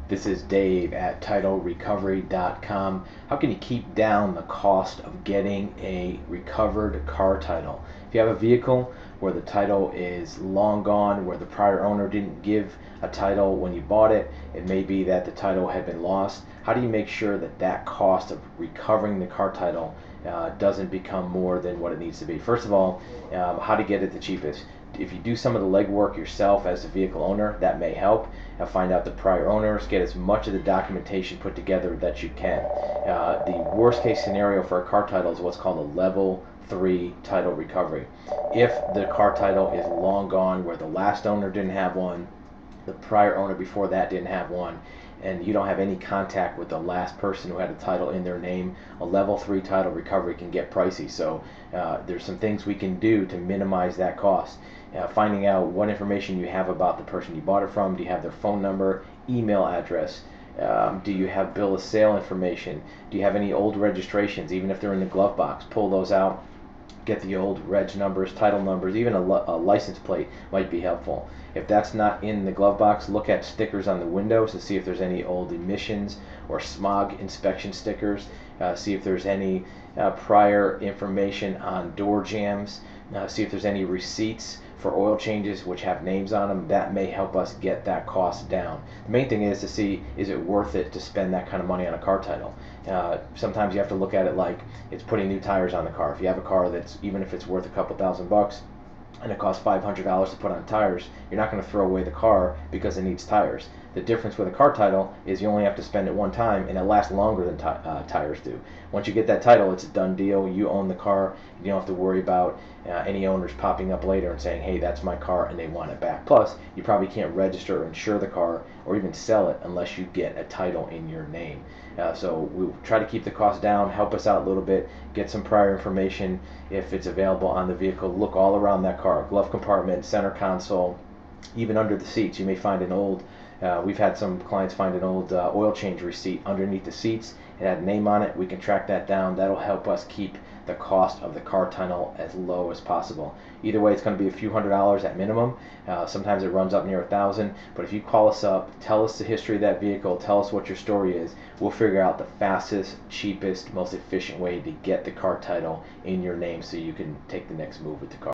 This is Dave at TitleRecovery.com. How can you keep down the cost of getting a recovered car title? If you have a vehicle where the title is long gone, where the prior owner didn't give a title when you bought it, it may be that the title had been lost. How do you make sure that that cost of recovering the car title doesn't become more than what it needs to be? First of all, how to get it the cheapest. If you do some of the legwork yourself as a vehicle owner, that may help. Find out the prior owners, get as much of the documentation put together that you can. The worst case scenario for a car title is what's called a level 3 title recovery. If the car title is long gone, where the last owner didn't have one, the prior owner before that didn't have one, and you don't have any contact with the last person who had a title in their name, a level 3 title recovery can get pricey. So there's some things we can do to minimize that cost. Finding out what information you have about the person you bought it from. Do you have their phone number, email address? Do you have bill of sale information? Do you have any old registrations? Even if they're in the glove box, pull those out. Get the old reg numbers, title numbers, even a license plate might be helpful. If that's not in the glove box, look at stickers on the windows to see if there's any old emissions or smog inspection stickers. See if there's any prior information on door jambs. See if there's any receipts for oil changes which have names on them. That may help us get that cost down. The main thing is to see, is it worth it to spend that kind of money on a car title? Sometimes you have to look at it like it's putting new tires on the car. If you have a car that's, even if it's worth a couple $1,000 and it costs $500 to put on tires, you're not going to throw away the car because it needs tires. The difference with a car title is you only have to spend it one time and it lasts longer than tires do. Once you get that title, it's a done deal. You own the car. You don't have to worry about any owners popping up later and saying, hey, that's my car, and they want it back. Plus, you probably can't register or insure the car or even sell it unless you get a title in your name. So we'll try to keep the cost down, help us out a little bit, get some prior information if it's available on the vehicle. Look all around that car, glove compartment, center console, even under the seats. You may find an old, we've had some clients find an old oil change receipt underneath the seats. It had a name on it. We can track that down. That'll help us keep the cost of the car title as low as possible. Either way, it's going to be a few $100s at minimum. Sometimes it runs up near $1,000. But if you call us up, tell us the history of that vehicle, tell us what your story is, we'll figure out the fastest, cheapest, most efficient way to get the car title in your name so you can take the next move with the car.